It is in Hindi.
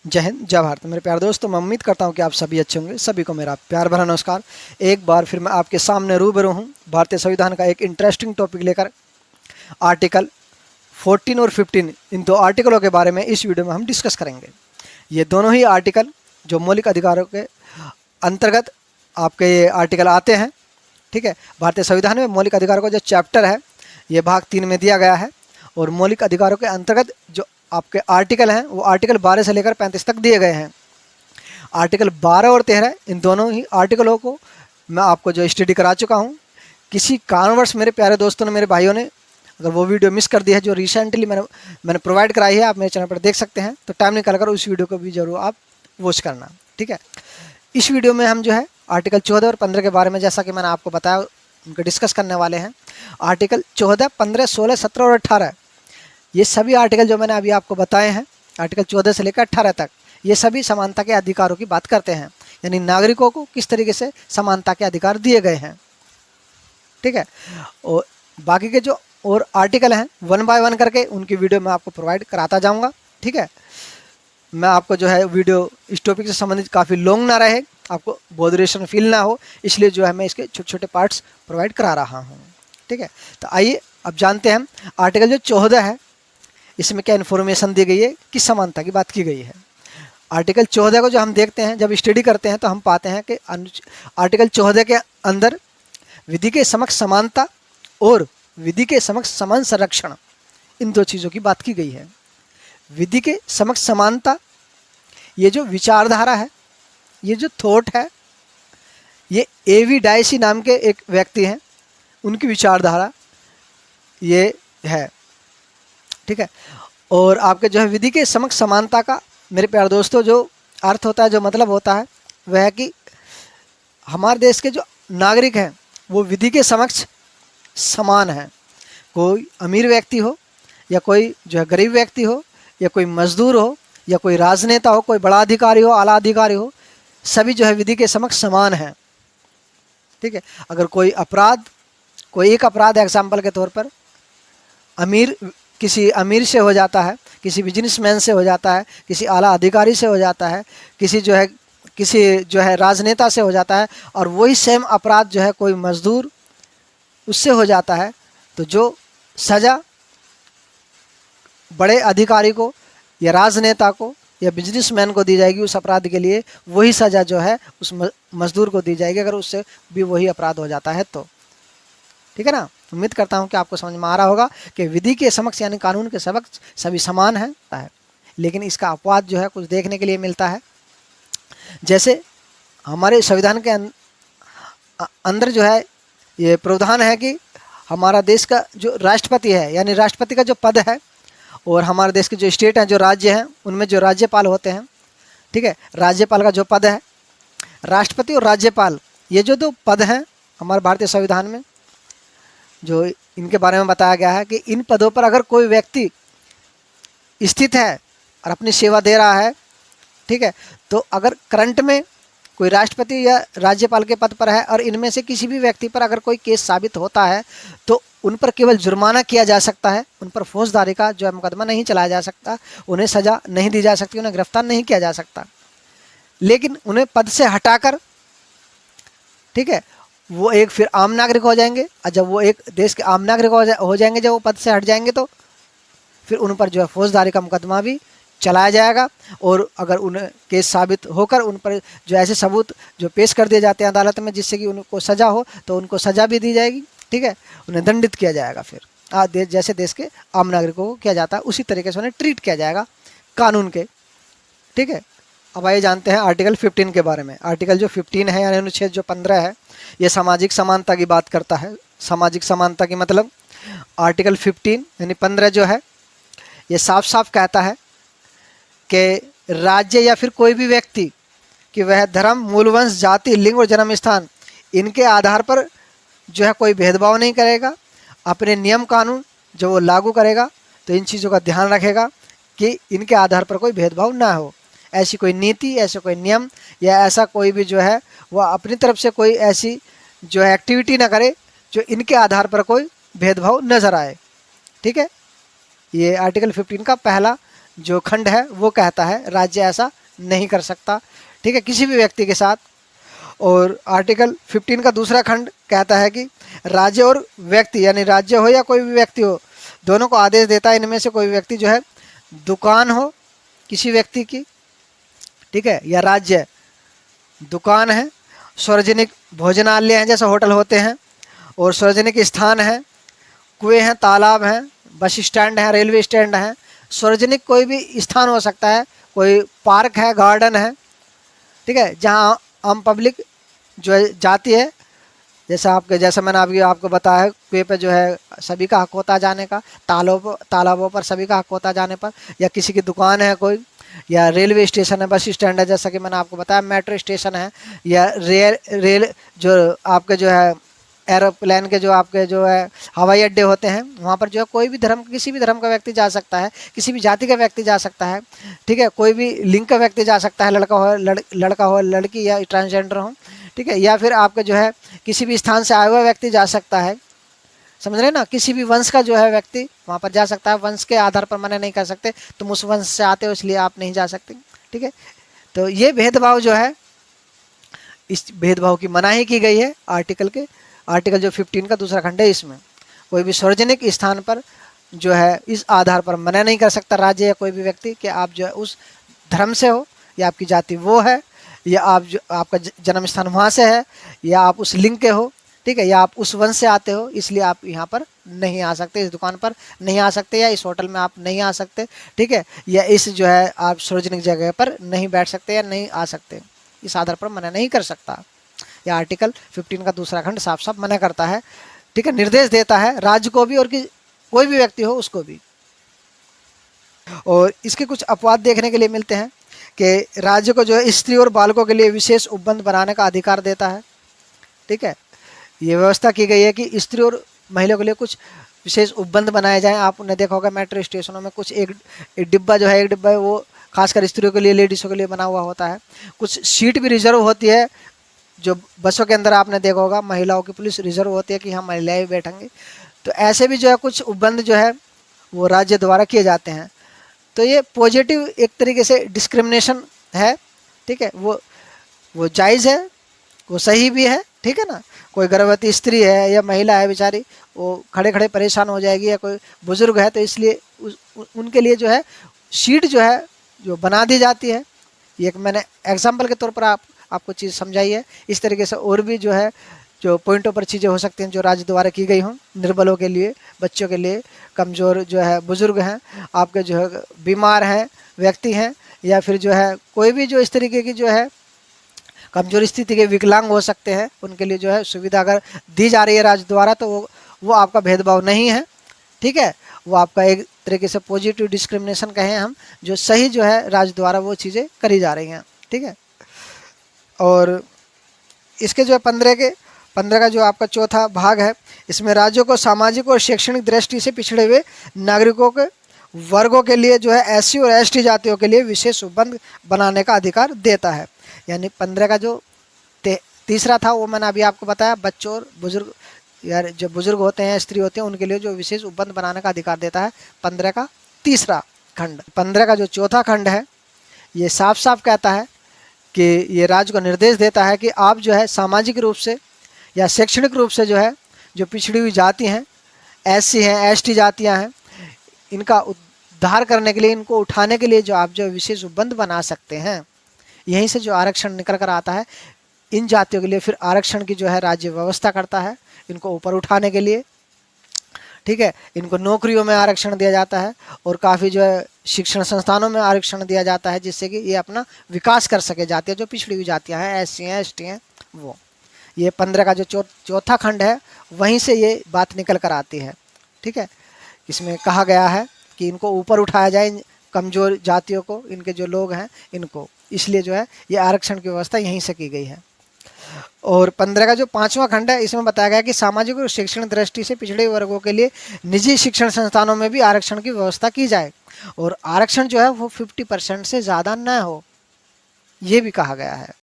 जय हिंद जय भारत। मेरे प्यारे दोस्तों, मैं उम्मीद करता हूं कि आप सभी अच्छे होंगे। सभी को मेरा प्यार भरा नमस्कार। एक बार फिर मैं आपके सामने रूबरू हूं भारतीय संविधान का एक इंटरेस्टिंग टॉपिक लेकर। आर्टिकल 14 और 15, इन दो आर्टिकलों के बारे में इस वीडियो में हम डिस्कस करेंगे। ये दोनों ही आर्टिकल जो मौलिक अधिकारों के अंतर्गत आपके ये आर्टिकल आते हैं। ठीक है, भारतीय संविधान में मौलिक अधिकारों का जो चैप्टर है ये भाग 3 में दिया गया है, और मौलिक अधिकारों के अंतर्गत जो आपके आर्टिकल हैं वो आर्टिकल 12 से लेकर 35 तक दिए गए हैं। आर्टिकल 12 और 13, इन दोनों ही आर्टिकलों को मैं आपको जो स्टडी करा चुका हूँ। किसी कारणवश मेरे प्यारे दोस्तों ने, मेरे भाइयों ने अगर वो वीडियो मिस कर दी है जो रिसेंटली मैंने प्रोवाइड कराई है, आप मेरे चैनल पर देख सकते हैं, तो टाइम निकाल कर उस वीडियो को भी जरूर आप वॉच करना। ठीक है, इस वीडियो में हम जो है आर्टिकल 14 और 15 के बारे में, जैसा कि मैंने आपको बताया, उनको डिस्कस करने वाले हैं। आर्टिकल 14, 15, 16, 17 और 18, ये सभी आर्टिकल जो मैंने अभी आपको बताए हैं, आर्टिकल 14 से लेकर 18 तक, ये सभी समानता के अधिकारों की बात करते हैं, यानी नागरिकों को किस तरीके से समानता के अधिकार दिए गए हैं। ठीक है, और बाकी के जो और आर्टिकल हैं वन बाय वन करके उनकी वीडियो मैं आपको प्रोवाइड कराता जाऊंगा। ठीक है, मैं आपको जो है वीडियो इस टॉपिक से संबंधित काफ़ी लॉन्ग ना रहे, आपको बोरिएशन फील ना हो, इसलिए जो है मैं इसके छोटे छोटे पार्ट्स प्रोवाइड करा रहा हूँ। ठीक है, तो आइए अब जानते हैं आर्टिकल जो 14 है इसमें क्या इन्फॉर्मेशन दी गई है, किस समानता की बात की गई है। आर्टिकल 14 को जो हम देखते हैं, जब स्टडी करते हैं, तो हम पाते हैं कि आर्टिकल 14 के अंदर विधि के समक्ष समानता और विधि के समक्ष समान संरक्षण, इन दो चीज़ों की बात की गई है। विधि के समक्ष समानता, ये जो विचारधारा है, ये जो थॉट है, ये एवी डायसी नाम के एक व्यक्ति हैं, उनकी विचारधारा ये है। ठीक है, और आपके जो है विधि के समक्ष समानता का, मेरे प्यारे दोस्तों, जो अर्थ होता है, जो मतलब होता है, वह है कि हमारे देश के जो नागरिक हैं वो विधि के समक्ष समान हैं। कोई अमीर व्यक्ति हो या कोई जो है गरीब व्यक्ति हो, या कोई मजदूर हो, या कोई राजनेता हो, कोई बड़ा अधिकारी हो, आला अधिकारी हो, सभी जो है विधि के समक्ष समान हैं। ठीक है, अगर कोई एक अपराध एग्जाम्पल के तौर पर किसी अमीर से हो जाता है, किसी बिजनेसमैन से हो जाता है, किसी आला अधिकारी से हो जाता है, किसी जो है राजनेता से हो जाता है, और वही सेम अपराध जो है कोई मजदूर उससे हो जाता है, तो जो सज़ा बड़े अधिकारी को या राजनेता को या बिजनेसमैन को दी जाएगी उस अपराध के लिए, वही सज़ा जो है उस मजदूर को दी जाएगी, अगर उससे भी वही अपराध हो जाता है तो। ठीक है ना, उम्मीद करता हूँ कि आपको समझ में आ रहा होगा कि विधि के समक्ष यानी कानून के समक्ष सभी समान हैं। लेकिन इसका अपवाद जो है कुछ देखने के लिए मिलता है। जैसे हमारे संविधान के अंदर जो है ये प्रावधान है कि हमारा देश का जो राष्ट्रपति है, यानी राष्ट्रपति का जो पद है, और हमारे देश के जो स्टेट हैं, जो राज्य हैं, उनमें जो राज्यपाल होते हैं, ठीक है, राज्यपाल का जो पद है, राष्ट्रपति और राज्यपाल, ये जो दो पद हैं हमारे भारतीय संविधान में, जो इनके बारे में बताया गया है कि इन पदों पर अगर कोई व्यक्ति स्थित है और अपनी सेवा दे रहा है, ठीक है, तो अगर करंट में कोई राष्ट्रपति या राज्यपाल के पद पर है और इनमें से किसी भी व्यक्ति पर अगर कोई केस साबित होता है, तो उन पर केवल जुर्माना किया जा सकता है, उन पर फौजदारी का जो है मुकदमा नहीं चलाया जा सकता, उन्हें सज़ा नहीं दी जा सकती, उन्हें गिरफ्तार नहीं किया जा सकता। लेकिन उन्हें पद से हटाकर, ठीक है, वो एक फिर आम नागरिक हो जाएंगे, और जब वो एक देश के आम नागरिक हो जाएंगे, जब वो पद से हट जाएंगे, तो फिर उन पर जो है फौजदारी का मुकदमा भी चलाया जाएगा। और अगर उन्हें केस साबित होकर उन पर जो ऐसे सबूत जो पेश कर दिए जाते हैं अदालत में जिससे कि उनको सज़ा हो, तो उनको सज़ा भी दी जाएगी। ठीक है, उन्हें दंडित किया जाएगा, फिर जैसे देश के आम नागरिकों को किया जाता है उसी तरीके से उन्हें ट्रीट किया जाएगा कानून के। ठीक है, अब आइए जानते हैं आर्टिकल 15 के बारे में। आर्टिकल जो 15 है, यानी अनुच्छेद जो 15 है, ये सामाजिक समानता की बात करता है। सामाजिक समानता की मतलब आर्टिकल 15 यानी 15 जो है ये साफ साफ कहता है कि राज्य या फिर कोई भी व्यक्ति कि वह धर्म, मूल वंश, जाति, लिंग और जन्म स्थान, इनके आधार पर जो है कोई भेदभाव नहीं करेगा। अपने नियम कानून जो वो लागू करेगा तो इन चीज़ों का ध्यान रखेगा कि इनके आधार पर कोई भेदभाव ना हो। ऐसी कोई नीति, ऐसे कोई नियम या ऐसा कोई भी जो है वह अपनी तरफ से कोई ऐसी जो है एक्टिविटी ना करे जो इनके आधार पर कोई भेदभाव नज़र आए। ठीक है, ये आर्टिकल 15 का पहला जो खंड है वो कहता है राज्य ऐसा नहीं कर सकता, ठीक है, किसी भी व्यक्ति के साथ। और आर्टिकल 15 का दूसरा खंड कहता है कि राज्य और व्यक्ति, यानी राज्य हो या कोई भी व्यक्ति हो, दोनों को आदेश देता है इनमें से कोई व्यक्ति जो है दुकान हो किसी व्यक्ति की, ठीक है, या राज्य दुकान है, सार्वजनिक भोजनालय हैं जैसे होटल होते हैं, और सार्वजनिक स्थान है, कुएं हैं, तालाब हैं, बस स्टैंड है, रेलवे स्टैंड है, सार्वजनिक कोई भी स्थान हो सकता है, कोई पार्क है, गार्डन है, ठीक है, जहाँ आम पब्लिक जो है जाती है। जैसा मैंने अभी आपको बताया है, कुएं पे जो है सभी का हक होता है जाने का, तालाबों पर सभी का हक होता है जाने पर, या किसी की दुकान है कोई, या रेलवे स्टेशन है, बस स्टैंड है जैसा कि मैंने आपको बताया, मेट्रो स्टेशन है, या रेल जो आपके जो है एरोप्लेन के जो आपके जो है हवाई अड्डे होते हैं, वहाँ पर जो है कोई भी धर्म, किसी भी धर्म का व्यक्ति जा सकता है, किसी भी जाति का व्यक्ति जा सकता है, ठीक है, कोई भी लिंग का व्यक्ति जा सकता है, लड़का हो लड़की या ट्रांसजेंडर हो, ठीक है, या फिर आपका जो है किसी भी स्थान से आया हुआ व्यक्ति जा सकता है, समझ रहे ना, किसी भी वंश का जो है व्यक्ति वहाँ पर जा सकता है। वंश के आधार पर मना नहीं कर सकते, तुम उस वंश से आते हो इसलिए आप नहीं जा सकते, ठीक है। तो ये भेदभाव जो है, इस भेदभाव की मनाही की गई है आर्टिकल जो 15 का दूसरा खंड है, इसमें कोई भी सार्वजनिक स्थान पर जो है इस आधार पर मना नहीं कर सकता राज्य या कोई भी व्यक्ति कि आप जो है उस धर्म से हो, या आपकी जाति वो है, या आपका जन्म स्थान वहाँ से है, या आप उस लिंग के हो, ठीक है, या आप उस वंश से आते हो, इसलिए आप यहाँ पर नहीं आ सकते, इस दुकान पर नहीं आ सकते, या इस होटल में आप नहीं आ सकते, ठीक है, या इस जो है आप सार्वजनिक जगह पर नहीं बैठ सकते या नहीं आ सकते, इस आधार पर मना नहीं कर सकता। यह आर्टिकल 15 का दूसरा खंड साफ साफ मना करता है, ठीक है, निर्देश देता है राज्य को भी और कोई भी व्यक्ति हो उसको भी। और इसके कुछ अपवाद देखने के लिए मिलते हैं कि राज्य को जो है स्त्री और बालकों के लिए विशेष उपबंध बनाने का अधिकार देता है, ठीक है, ये व्यवस्था की गई है कि स्त्री और महिलाओं के लिए कुछ विशेष उपबंध बनाए जाएं। आपने देखा होगा मेट्रो स्टेशनों में कुछ एक डिब्बा जो है, एक डिब्बा है वो खासकर स्त्रियों के लिए, लेडीज़ों के लिए बना हुआ होता है। कुछ सीट भी रिजर्व होती है, जो बसों के अंदर आपने देखा होगा महिलाओं की पुलिस रिजर्व होती है कि हाँ महिलाएं बैठेंगी। तो ऐसे भी जो है कुछ उपबंध जो है वो राज्य द्वारा किए जाते हैं। तो ये पॉजिटिव एक तरीके से डिस्क्रिमिनेशन है, ठीक है, वो जायज़ है, वो सही भी है, ठीक है ना। कोई गर्भवती स्त्री है या महिला है बेचारी, वो खड़े खड़े परेशान हो जाएगी, या कोई बुजुर्ग है, तो इसलिए उनके लिए जो है सीट जो है जो बना दी जाती है। ये मैंने एग्जाम्पल के तौर पर आपको चीज़ समझाई है। इस तरीके से और भी जो है जो पॉइंटों पर चीज़ें हो सकती हैं जो राज्य द्वारा की गई हों, निर्बलों के लिए, बच्चों के लिए, कमज़ोर जो है बुज़ुर्ग हैं, आपके जो है बीमार हैं व्यक्ति हैं, या फिर जो है कोई भी जो इस तरीके की जो है कमज़ोर स्थिति के विकलांग हो सकते हैं, उनके लिए जो है सुविधा अगर दी जा रही है राज्य द्वारा तो वो आपका भेदभाव नहीं है, ठीक है, वो आपका एक तरीके से पॉजिटिव डिस्क्रिमिनेशन कहें हम, जो सही जो है राज्य द्वारा वो चीज़ें करी जा रही हैं, ठीक है। और इसके जो है 15 का जो आपका चौथा भाग है, इसमें राज्यों को सामाजिक और शैक्षणिक दृष्टि से पिछड़े हुए नागरिकों के वर्गों के लिए जो है एससी और एसटी जातियों के लिए विशेष उपबंध बनाने का अधिकार देता है। यानी 15 का जो तीसरा था वो मैंने अभी आपको बताया, बच्चों और बुजुर्ग, यार जो बुजुर्ग होते हैं, स्त्री होते हैं, उनके लिए जो विशेष उपबंध बनाने का अधिकार देता है 15 का तीसरा खंड। 15 का जो चौथा खंड है ये साफ साफ कहता है कि ये राज्य को निर्देश देता है कि आप जो है सामाजिक रूप से या शैक्षणिक रूप से जो है जो पिछड़ी हुई जाति हैं, एससी हैं, एसटी जातियां हैं, इनका उद्धार करने के लिए, इनको उठाने के लिए जो आप जो विशेष उपबंध बना सकते हैं। यहीं से जो आरक्षण निकल कर आता है इन जातियों के लिए, फिर आरक्षण की जो है राज्य व्यवस्था करता है इनको ऊपर उठाने के लिए, ठीक है। इनको नौकरियों में आरक्षण दिया जाता है और काफ़ी जो है शिक्षण संस्थानों में आरक्षण दिया जाता है, जिससे कि ये अपना विकास कर सके। जातियाँ जो पिछड़ी हुई जातियाँ हैं, एससी हैं, एसटी हैं, वो ये 15 का जो चौथा खंड है वहीं से ये बात निकल कर आती है, ठीक है। इसमें कहा गया है कि इनको ऊपर उठाया जाए, कमज़ोर जातियों को, इनके जो लोग हैं इनको, इसलिए जो है ये आरक्षण की व्यवस्था यहीं से की गई है। और 15 का जो पांचवा खंड है इसमें बताया गया कि सामाजिक और शैक्षणिक दृष्टि से पिछड़े वर्गों के लिए निजी शिक्षण संस्थानों में भी आरक्षण की व्यवस्था की जाए, और आरक्षण जो है वो 50% से ज़्यादा न हो, ये भी कहा गया है।